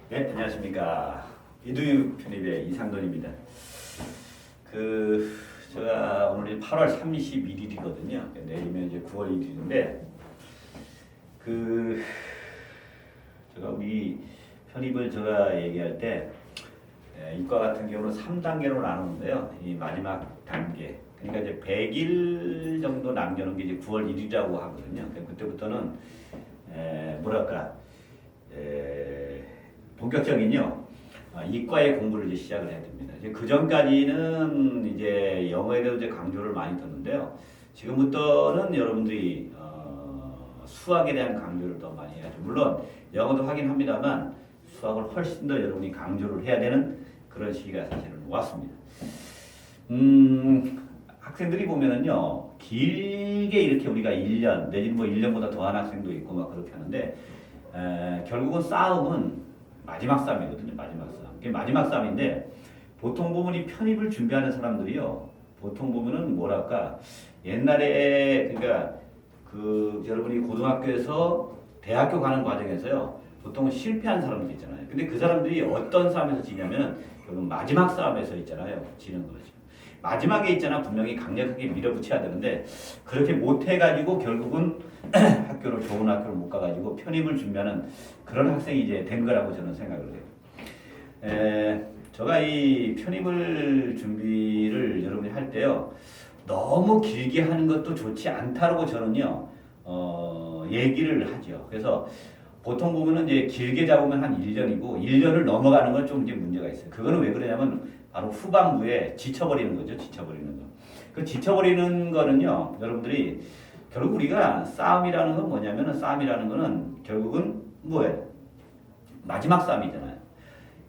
네, 안녕하십니까. 이두유 편입의 이상돈입니다. 제가 오늘이 8월 31일이거든요. 내일이면 이제 9월 1일인데, 제가 우리 편입을 제가 얘기할 때, 이과 같은 경우는 3단계로 나누는데요. 이 마지막 단계. 그러니까 이제 100일 정도 남겨놓은 게 이제 9월 1일이라고 하거든요. 그때부터는, 본격적인요. 이과의 공부를 이제 시작을 해야 됩니다. 이제 그 전까지는 이제 영어에 대해서 이제 강조를 많이 뒀는데요. 지금부터는 여러분들이 수학에 대한 강조를 더 많이 해야죠. 물론 영어도 하긴 합니다만 수학을 훨씬 더 여러분이 강조를 해야 되는 그런 시기가 사실은 왔습니다. 학생들이 보면은요, 길게 이렇게 우리가 1년, 내지는 뭐 1년보다 더한 학생도 있고 막 그렇게 하는데, 결국은 싸움은 마지막 싸움이거든요. 마지막 싸움. 이게 마지막 싸움인데, 보통 보면 이 편입을 준비하는 사람들이요, 보통 보면은 뭐랄까, 옛날에, 그러니까 여러분이 고등학교에서 대학교 가는 과정에서요, 보통 실패한 사람들 있잖아요. 근데 그 사람들이 어떤 싸움에서 지냐면은, 결국 마지막 싸움에서 있잖아요. 지는 거죠. 마지막에 있잖아, 분명히 강력하게 밀어붙여야 되는데 그렇게 못해가지고 결국은 학교를 좋은 학교를 못 가가지고 편입을 준비하는 그런 학생이 이제 된 거라고 저는 생각을 해요. 제가 이 편입을 준비를 여러분이 할 때요, 너무 길게 하는 것도 좋지 않다고 저는요 얘기를 하죠. 그래서 보통 보면은 이제 길게 잡으면 한 1년이고 1년을 넘어가는 건 좀 이제 문제가 있어요. 그거는 왜 그러냐면 바로 후반부에 지쳐버리는 거죠. 지쳐버리는 거. 그 지쳐버리는 거는요, 여러분들이 결국 우리가 싸움이라는 건 뭐냐면은, 싸움이라는 거는 결국은 뭐예요? 마지막 싸움이잖아요.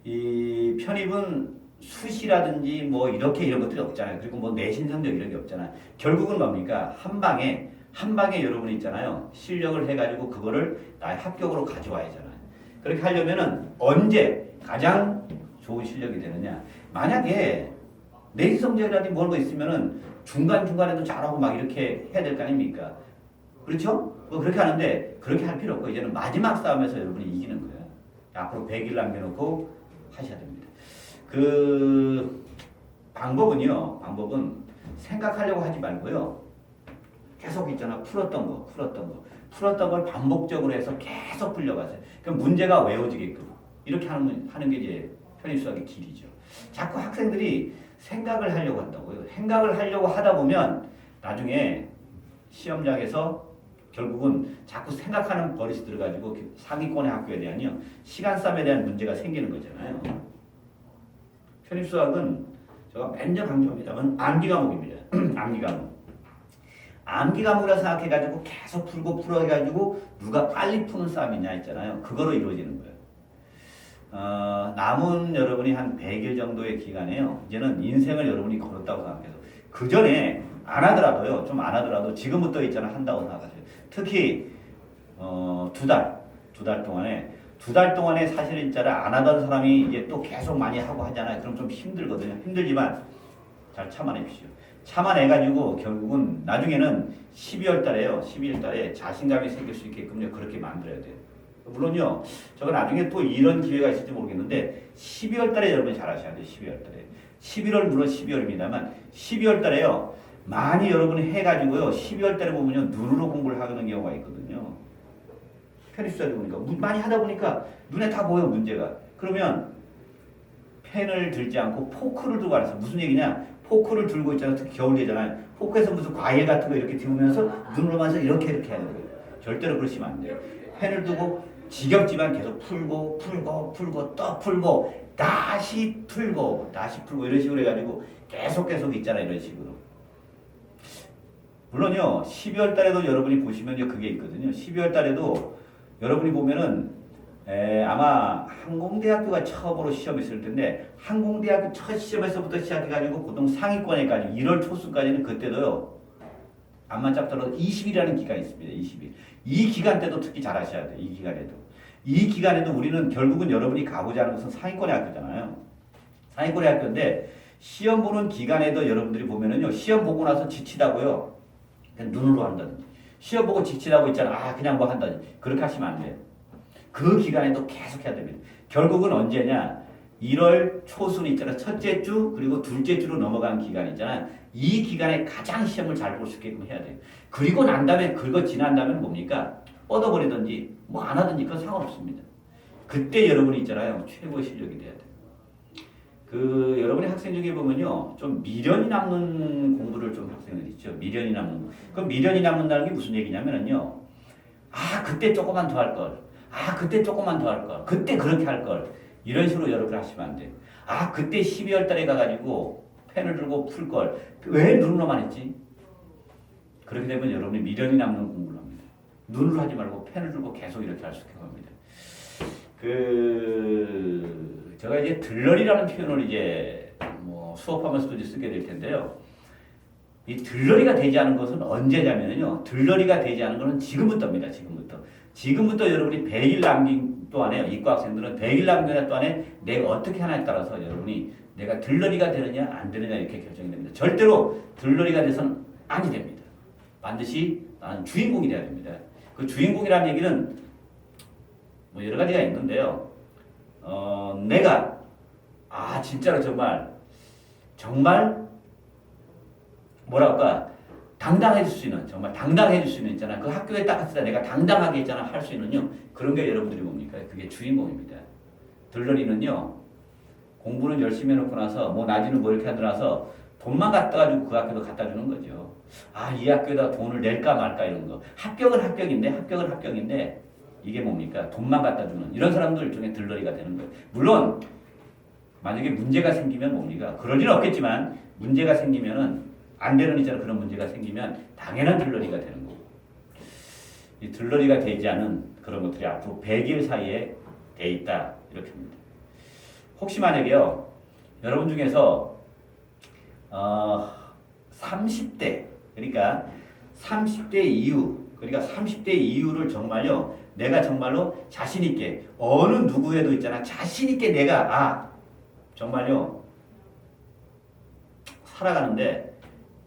이 편입은 수시라든지 뭐 이렇게 이런 것들이 없잖아요. 그리고 뭐 내신 성적 이런 게 없잖아요. 결국은 뭡니까? 한 방에 여러분이 있잖아요. 실력을 해가지고 그거를 나의 합격으로 가져와야 하잖아요. 그렇게 하려면은 언제 가장 좋은 실력이 되느냐? 만약에 내신 성적이라든지 뭐 있으면은 중간중간에도 잘하고 막 이렇게 해야 될 거 아닙니까? 그렇죠? 뭐 그렇게 하는데 그렇게 할 필요 없고 이제는 마지막 싸움에서 여러분이 이기는 거예요. 앞으로 100일 남겨놓고 하셔야 됩니다. 방법은 생각하려고 하지 말고요. 계속 있잖아. 풀었던 걸 반복적으로 해서 계속 풀려가세요. 그럼 문제가 외워지게끔 이렇게 하는 게 이제 편입수학의 길이죠. 자꾸 학생들이 생각을 하려고 한다고요. 생각을 하려고 하다 보면 나중에 시험장에서 결국은 자꾸 생각하는 버릇이 들어가지고 상위권의 학교에 대한요, 시간 싸움에 대한 문제가 생기는 거잖아요. 편입수학은 제가 맨날 강조합니다만 암기 과목입니다. 암기 과목. 암기 과목이라 생각해가지고 계속 풀어가지고 누가 빨리 푸는 싸움이냐 있잖아요. 그거로 이루어지는 거예요. 남은 여러분이 한 100일 정도의 기간에요, 이제는 인생을 여러분이 걸었다고 생각해서 그 전에 안 하더라도 지금부터 있잖아 한다고 생각하세요. 특히 두 달 동안에 사실 있잖아 안 하던 사람이 이제 또 계속 많이 하고 하잖아요. 그럼 좀 힘들거든요. 힘들지만 잘 참아내십시오. 참아내가지고 결국은 나중에는 12월 달에 자신감이 생길 수 있게끔 그렇게 만들어야 돼요. 물론요, 제가 나중에 또 이런 기회가 있을지 모르겠는데 12월 달에 여러분이 잘하셔야 돼요. 12월 달에. 11월 물론 12월입니다만 12월 달에요, 많이 여러분이 해가지고요, 12월 달에 보면요 눈으로 공부를 하는 경우가 있거든요. 편입수학이 보니까 많이 하다 보니까 눈에 다 보여 문제가. 그러면 펜을 들지 않고 포크를 들고 가서 무슨 얘기냐? 포크를 들고 있잖아요. 특히 겨울이잖아요. 포크에서 무슨 과일 같은 거 이렇게 들으면서 눈으로만 이렇게 하는 거예요. 절대로 그러시면 안 돼요. 펜을 두고 지겹지만 계속 풀고 또 풀고 다시 풀고 이런 식으로 해가지고 계속 있잖아요. 이런 식으로. 물론요, 12월 달에도 여러분이 보시면요, 그게 있거든요. 12월 달에도 여러분이 보면은 아마 항공대학교가 처음으로 시험이 있을 텐데, 항공대학교 첫 시험에서부터 시작해가지고 보통 상위권에까지 1월 초순까지는 그때도요, 암만 짭더라도 20일이라는 기간이 있습니다. 20일. 이 기간 때도 특히 잘하셔야 돼요. 이 기간에도 우리는 결국은 여러분이 가고자 하는 것은 상위권의 학교잖아요. 상위권의 학교인데 시험 보는 기간에도 여러분들이 보면은요, 시험 보고 나서 지치다고요, 그냥 눈으로 한다든지, 시험 보고 지치다고 있잖아, 그냥 뭐 한다든지, 그렇게 하시면 안 돼요. 그 기간에도 계속 해야 됩니다. 결국은 언제냐? 1월 초순 있잖아. 첫째 주 그리고 둘째 주로 넘어간 기간 있잖아. 이 기간에 가장 시험을 잘 볼 수 있게끔 해야 돼요. 그리고 난 다음에 긁어 지난 다음에 뭡니까? 뻗어버리든지 뭐 안 하든지 그건 상관없습니다. 그때 여러분이 있잖아요. 최고의 실력이 돼야 돼요. 그 여러분의 학생 중에 보면요. 좀 미련이 남는 공부를 좀 학생들 있죠. 미련이 남는. 그 미련이 남는다는 게 무슨 얘기냐면요. 아, 그때 조금만 더 할 걸. 아, 그때 조금만 더 할 걸. 그때 그렇게 할 걸. 이런 식으로 여러분 하시면 안 돼요. 아, 그때 12월 달에 가가지고 펜을 들고 풀 걸. 왜 눈으로만 했지? 그렇게 되면 여러분이 미련이 남는 공부를 합니다. 눈으로 하지 말고 펜을 들고 계속 이렇게 할 수 있게 합니다. 제가 이제 들러리라는 표현을 이제 뭐 수업하면서도 이제 쓰게 될 텐데요. 이 들러리가 되지 않은 것은 언제냐면요. 들러리가 되지 않은 것은 지금부터입니다. 지금부터 여러분이 100일 남긴 동안에 이과 학생들은 100일 남긴 동안에 내가 어떻게 하냐에 따라서 여러분이 내가 들러리가 되느냐 안 되느냐 이렇게 결정이 됩니다. 절대로 들러리가 돼서는 아니 됩니다. 반드시 나는 주인공이 돼야 됩니다. 그 주인공이라는 얘기는 뭐 여러 가지가 있는데요. 내가 진짜로 정말 뭐랄까 당당해질 수 있는 정말 당당해질 수 있는 있잖아. 그 학교에 딱 갔을 때 내가 당당하게 있잖아 할 수 있는요. 그런 게 여러분들이 뭡니까? 그게 주인공입니다. 들러리는요. 공부는 열심히 해놓고 나서 뭐 나중에 뭐 이렇게 하고 나서 돈만 갖다 가지고 그 학교도 갖다 주는 거죠. 이 학교에다 돈을 낼까 말까 이런 거. 합격은 합격인데 이게 뭡니까? 돈만 갖다 주는 이런 사람들 일종의 들러리가 되는 거예요. 물론 만약에 문제가 생기면 뭡니까? 그럴 일은 없겠지만 문제가 생기면은 안 되는 있잖아. 그런 문제가 생기면 당연한 들러리가 되는 거고. 이 들러리가 되지 않은 그런 것들이 앞으로 100일 사이에 돼 있다. 이렇게 합니다. 혹시 만약에요. 여러분 중에서 30대 그러니까 30대 이후 그러니까 30대 이후를 정말요. 내가 정말로 자신 있게 어느 누구에도 있잖아. 자신 있게 내가 정말요. 살아가는데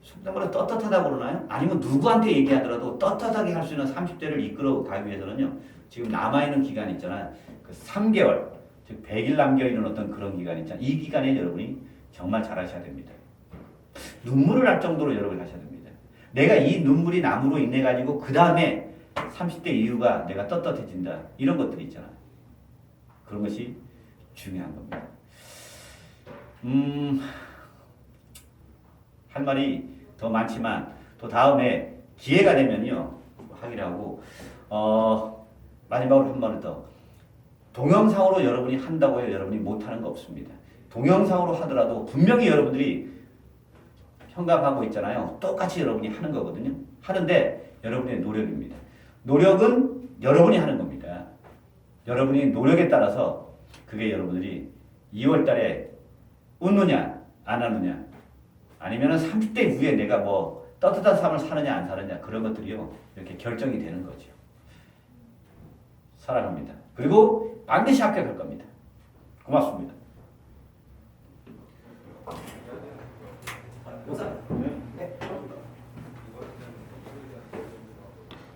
속담으로 떳떳하다고 그러나요? 아니면 누구한테 얘기하더라도 떳떳하게 할 수 있는 30대를 이끌어 가기 위해서는요. 지금 남아있는 기간 있잖아요. 그 3개월, 즉 100일 남겨있는 어떤 그런 기간 있잖아요. 이 기간에 여러분이 정말 잘하셔야 됩니다. 눈물을 날 정도로 여러분이 하셔야 됩니다. 내가 이 눈물이 남으로 인해 가지고 그 다음에 30대 이후가 내가 떳떳해진다. 이런 것들이 있잖아요. 그런 것이 중요한 겁니다. 할 말이 더 많지만 또 다음에 기회가 되면요 하기로 하고 마지막으로 한 말을 더 동영상으로 여러분이 한다고 해요. 여러분이 못하는 거 없습니다. 동영상으로 하더라도 분명히 여러분들이 현감하고 있잖아요. 똑같이 여러분이 하는 거거든요. 하는데 여러분의 노력입니다. 노력은 여러분이 하는 겁니다. 여러분이 노력에 따라서 그게 여러분들이 2월 달에 웃느냐 안 하느냐 아니면은 30대 후에 내가 뭐 떳떳한 삶을 사느냐 안 사느냐 그런 것들이요 이렇게 결정이 되는 거죠. 사랑합니다. 그리고 반드시 합격할 겁니다. 고맙습니다.